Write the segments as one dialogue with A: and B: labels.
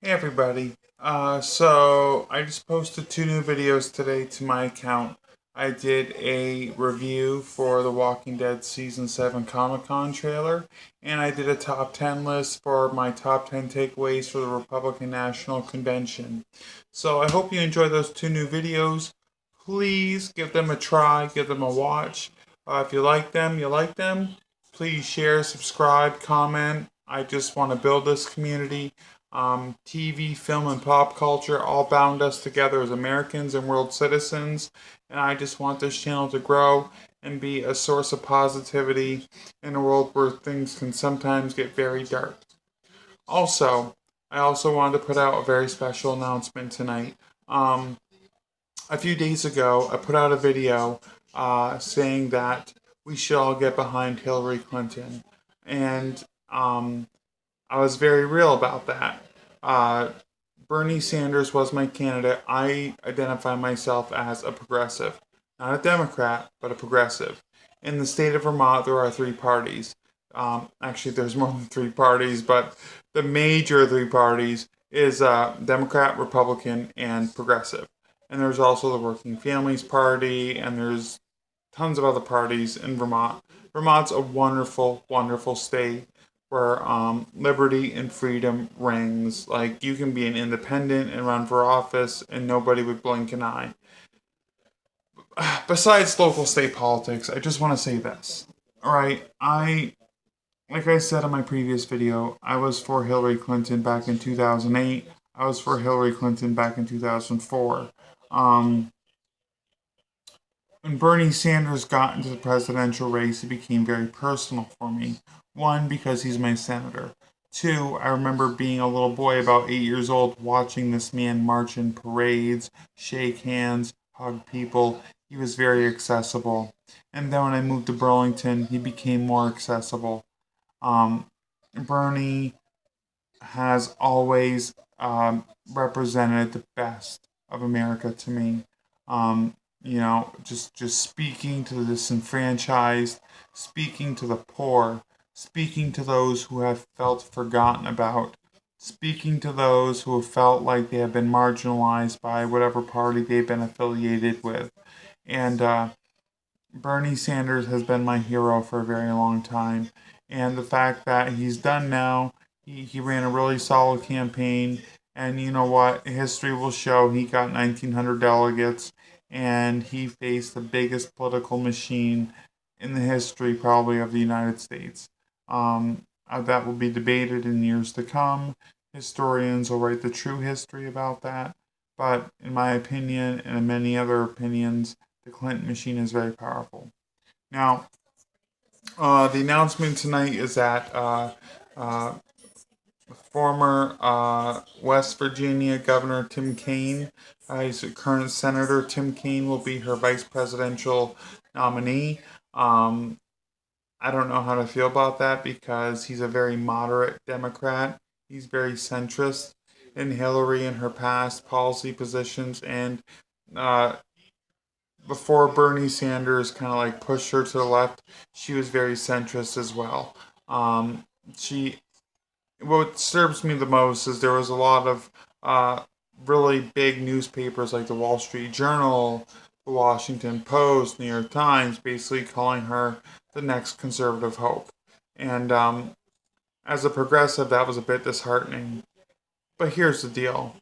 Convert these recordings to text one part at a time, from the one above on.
A: Hey everybody. So I just posted two new videos today to my account. I did a review for the Walking Dead Season 7 Comic-Con trailer, and I did a top 10 list for my top 10 takeaways for the Republican National Convention. So I hope you enjoy those two new videos. Please give them a try, give them a watch. If you like them, you like them. Please share, subscribe, comment. I just want to build this community. TV, film, and pop culture all bound us together as Americans and world citizens. And I just want this channel to grow and be a source of positivity in a world where things can sometimes get very dark. Also, I also wanted to put out a very special announcement tonight. Um, a few days ago, I put out a video saying that we should all get behind Hillary Clinton. And I was very real about that. Uh, Bernie Sanders was my candidate. I identify myself as a progressive. Not a Democrat, but a progressive. In the state of Vermont, there are three parties. Actually, there's more than three parties, but the major three parties is Democrat, Republican, and progressive. And there's also the Working Families Party, and there's tons of other parties in Vermont. Vermont's a wonderful, wonderful state where liberty and freedom rings. Like, you can be an independent and run for office, and nobody would blink an eye. Besides local state politics, I just want to say this. Alright, like I said in my previous video, I was for Hillary Clinton back in 2008. I was for Hillary Clinton back in 2004. When Bernie Sanders got into the presidential race, it became very personal for me. One, because he's my senator. Two, I remember being a little boy about 8 years old watching this man march in parades, shake hands, hug people. He was very accessible. And then when I moved to Burlington, he became more accessible. Um, Bernie has always represented the best of America to me. Just speaking to the disenfranchised, speaking to the poor, speaking to those who have felt forgotten about, speaking to those who have felt like they have been marginalized by whatever party they've been affiliated with. And Bernie Sanders has been my hero for a very long time. And the fact that he's done now, he ran a really solid campaign. And you know what? History will show he got 1,900 delegates, and he faced the biggest political machine in the history, probably, of the United States. That will be debated in years to come. Historians will write the true history about that. But in my opinion, and in many other opinions, the Clinton machine is very powerful. Now, the announcement tonight is that uh, former West Virginia Governor Tim Kaine, he's a current Senator Tim Kaine, will be her vice presidential nominee. I don't know how to feel about that because he's a very moderate Democrat. He's very centrist in Hillary and her past policy positions, and uh, before Bernie Sanders kind of like pushed her to the left, she was very centrist as well. Um, she what disturbs me the most is there was a lot of really big newspapers like the Wall Street Journal, the Washington Post, New York Times, basically calling her the next conservative hope. And as a progressive, that was a bit disheartening. But here's the deal.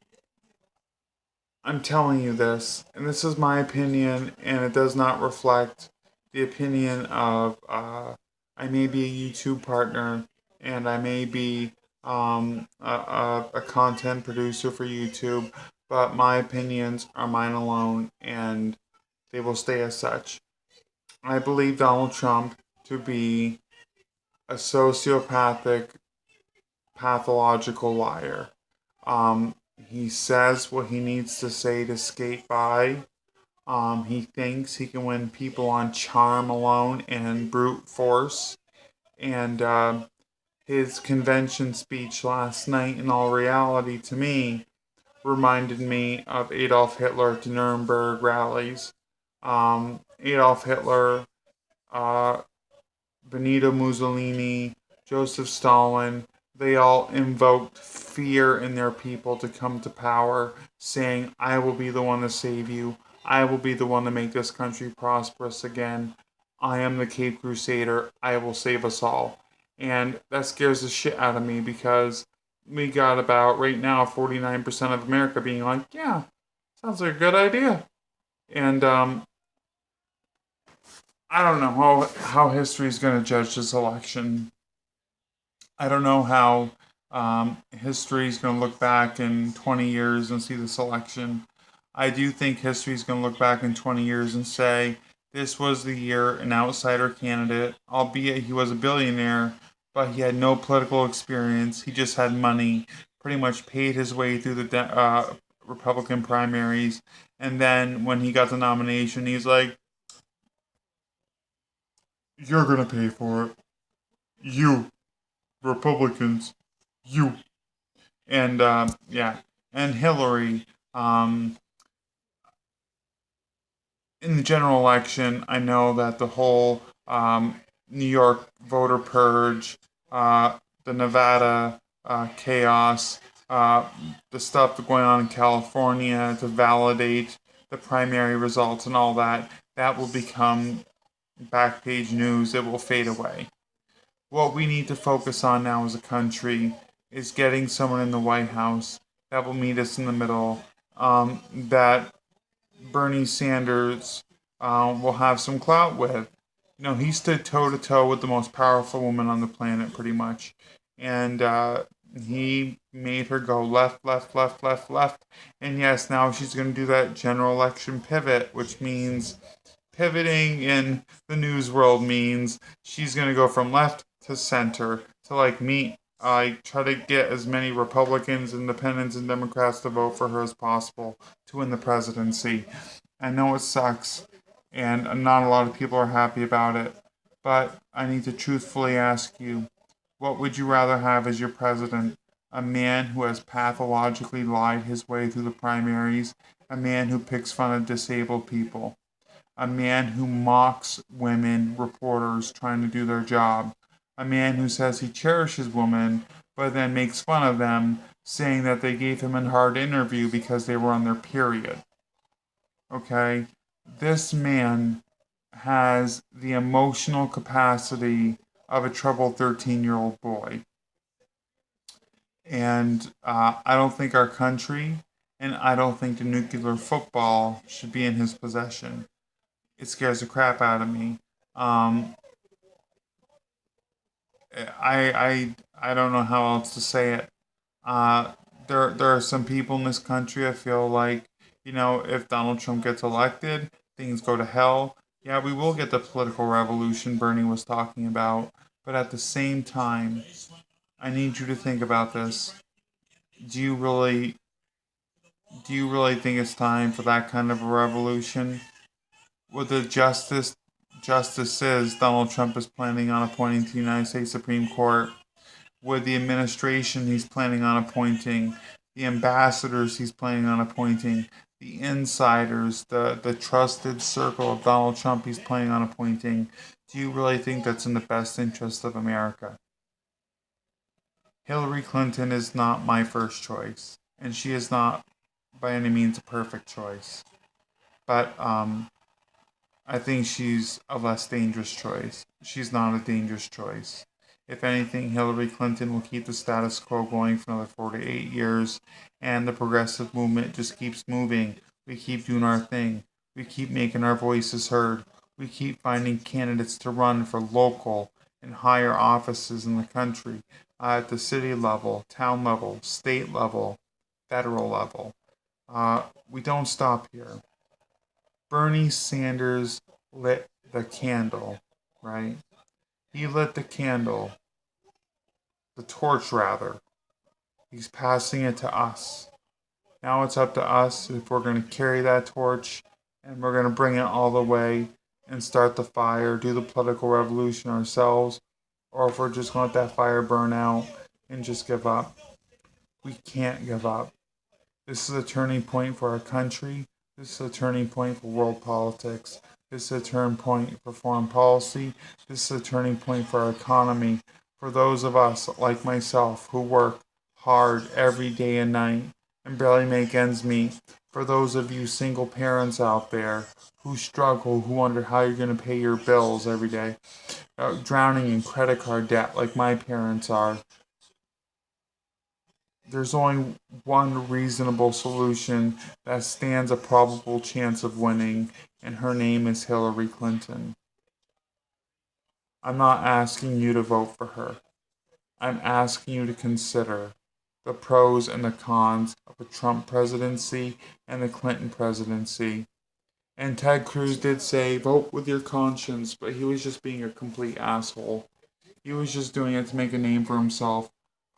A: I'm telling you this, and this is my opinion, and it does not reflect the opinion of I may be a YouTube partner, and I may be a content producer for YouTube, but my opinions are mine alone, and they will stay as such. I believe Donald Trump to be a sociopathic, pathological liar. He says what he needs to say to skate by. He thinks he can win people on charm alone and brute force. And his convention speech last night, in all reality, to me, reminded me of Adolf Hitler at the Nuremberg rallies. Adolf Hitler, uh, Benito Mussolini, Joseph Stalin, they all invoked fear in their people to come to power, saying, I will be the one to save you. I will be the one to make this country prosperous again. I am the Cape Crusader. I will save us all. And that scares the shit out of me because we got about, right now, 49% of America being like, yeah, sounds like a good idea. And I don't know how history is going to judge this election. I don't know how history is going to look back in 20 years and see this election. I do think history is going to look back in 20 years and say this was the year an outsider candidate, albeit he was a billionaire, but he had no political experience. He just had money, pretty much paid his way through the Republican primaries. And then when he got the nomination, he's like, you're going to pay for it. You, Republicans, you. And yeah, and Hillary. In the general election, I know that the whole New York voter purge, the Nevada chaos, the stuff going on in California to validate the primary results and all that, that will become back page news. It will fade away. What we need to focus on now as a country is getting someone in the White House that will meet us in the middle, that Bernie Sanders will have some clout with. You know, he stood toe to toe with the most powerful woman on the planet, pretty much. And he made her go left, left, left, left, left. And yes, now she's going to do that general election pivot, which means pivoting in the news world means she's going to go from left to center to like meet. I try to get as many Republicans, Independents, and Democrats to vote for her as possible to win the presidency. I know it sucks, and not a lot of people are happy about it, but I need to truthfully ask you, what would you rather have as your president? A man who has pathologically lied his way through the primaries, a man who picks fun of disabled people, a man who mocks women reporters trying to do their job, a man who says he cherishes women, but then makes fun of them, saying that they gave him a hard interview because they were on their period. Okay? This man has the emotional capacity of a troubled 13-year-old boy. And I don't think our country, and I don't think the nuclear football should be in his possession. It scares the crap out of me. I don't know how else to say it. There are some people in this country I feel like, if Donald Trump gets elected, things go to hell. Yeah, we will get the political revolution Bernie was talking about, but at the same time, I need you to think about this. Do you really think it's time for that kind of a revolution? With the justices Donald Trump is planning on appointing to the United States Supreme Court, with the administration he's planning on appointing, the ambassadors he's planning on appointing, the insiders, the trusted circle of Donald Trump he's planning on appointing, do you really think that's in the best interest of America? Hillary Clinton is not my first choice, and she is not by any means a perfect choice. But I think she's a less dangerous choice. She's not a dangerous choice. If anything, Hillary Clinton will keep the status quo going for another 4 to 8 years, and the progressive movement just keeps moving. We keep doing our thing. We keep making our voices heard. We keep finding candidates to run for local and higher offices in the country, at the city level, town level, state level, federal level. We don't stop here. Bernie Sanders lit the candle, right? He lit the candle, the torch rather. He's passing it to us. Now it's up to us if we're going to carry that torch and we're going to bring it all the way and start the fire, do the political revolution ourselves, or if we're just going to let that fire burn out and just give up. We can't give up. This is a turning point for our country. This is a turning point for world politics. This is a turning point for foreign policy. This is a turning point for our economy, For those of us, like myself, who work hard every day and night and barely make ends meet. For those of you single parents out there who struggle, who wonder how you're going to pay your bills every day, drowning in credit card debt like my parents are. There's only one reasonable solution that stands a probable chance of winning, and her name is Hillary Clinton. I'm not asking you to vote for her. I'm asking you to consider the pros and the cons of the Trump presidency and the Clinton presidency. And Ted Cruz did say, vote with your conscience, but he was just being a complete asshole. He was just doing it to make a name for himself,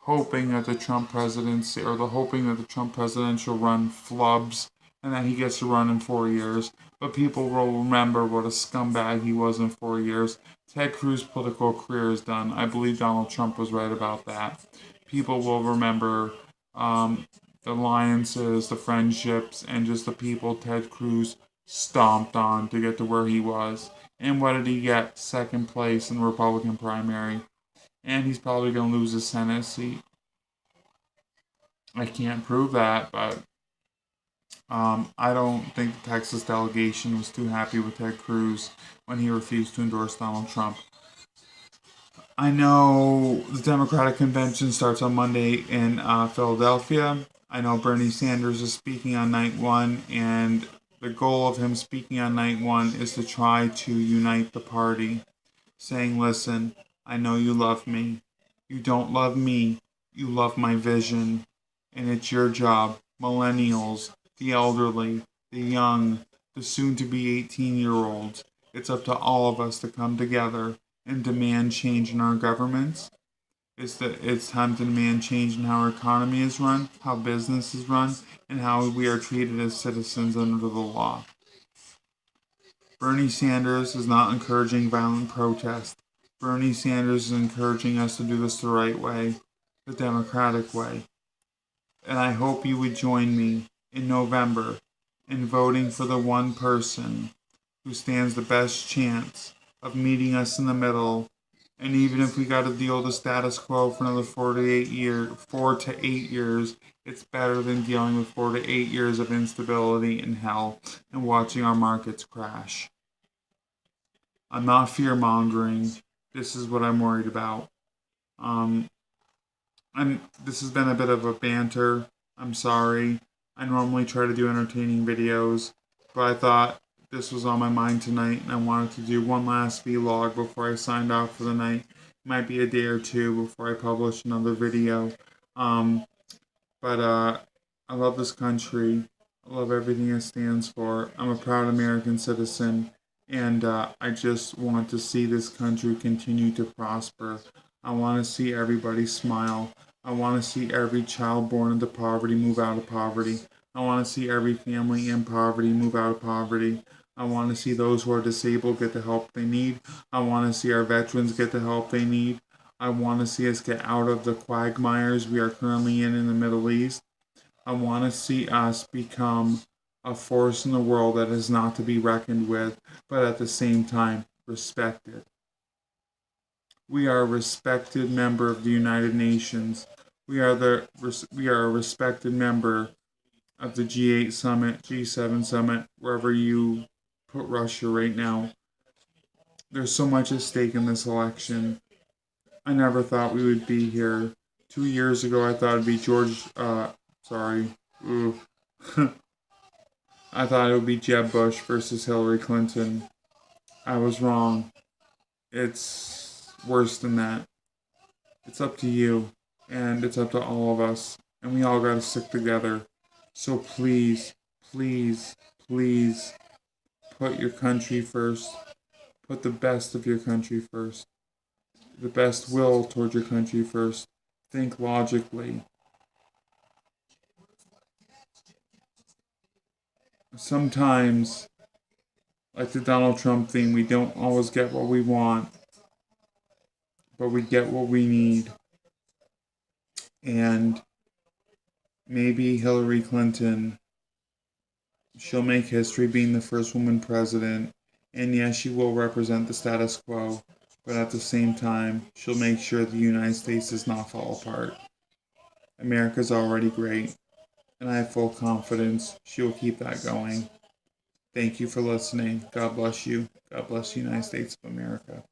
A: hoping that the Trump presidency, or the hoping that the Trump presidential run flubs and that he gets to run in 4 years. But people will remember what a scumbag he was in 4 years. Ted Cruz's political career is done. I believe Donald Trump was right about that. People will remember the alliances, the friendships, and just the people Ted Cruz stomped on to get to where he was. And what did he get? Second place in the Republican primary. And he's probably going to lose his Senate seat. I can't prove that, but I don't think the Texas delegation was too happy with Ted Cruz when he refused to endorse Donald Trump. I know the Democratic convention starts on Monday in Philadelphia. I know Bernie Sanders is speaking on night one, and the goal of him speaking on night one is to try to unite the party, saying, listen, I know you love me. You don't love me. You love my vision. And it's your job, millennials, the elderly, the young, the soon-to-be 18-year-olds. It's up to all of us to come together and demand change in our governments. It's time to demand change in how our economy is run, how business is run, and how we are treated as citizens under the law. Bernie Sanders is not encouraging violent protest. Bernie Sanders is encouraging us to do this the right way, the democratic way. And I hope you would join me in November in voting for the one person who stands the best chance of meeting us in the middle. And even if we got to deal with the status quo for another 4 to 8 years, it's better than dealing with 4 to 8 years of instability and hell and watching our markets crash. I'm not fear-mongering. This is what I'm worried about. This has been a bit of a banter. I'm sorry. I normally try to do entertaining videos, but I thought this was on my mind tonight, and I wanted to do one last vlog before I signed off for the night. It might be a day or two before I publish another video. But I love this country. I love everything it stands for. I'm a proud American citizen, and I just want to see this country continue to prosper. I want to see everybody smile. I want to see every child born into poverty move out of poverty. I want to see every family in poverty move out of poverty. I want to see those who are disabled get the help they need. I want to see our veterans get the help they need. I want to see us get out of the quagmires we are currently in the Middle East. I want to see us become a force in the world that is not to be reckoned with, but at the same time respected. We are a respected member of the United Nations. We are a respected member of the G8 summit, G7 summit, wherever you put Russia right now. There's so much at stake in this election. I never thought we would be here. 2 years ago, I thought it'd be I thought it would be Jeb Bush versus Hillary Clinton. I was wrong. It's worse than that. It's up to you, and it's up to all of us, and we all gotta stick together. So please, please, please, put your country first. Put the best of your country first. The best will towards your country first. Think logically. Sometimes, like the Donald Trump thing, we don't always get what we want, but we get what we need. And maybe Hillary Clinton, she'll make history being the first woman president. And yes, she will represent the status quo, but at the same time, she'll make sure the United States does not fall apart. America's already great, and I have full confidence she will keep that going. Thank you for listening. God bless you. God bless the United States of America.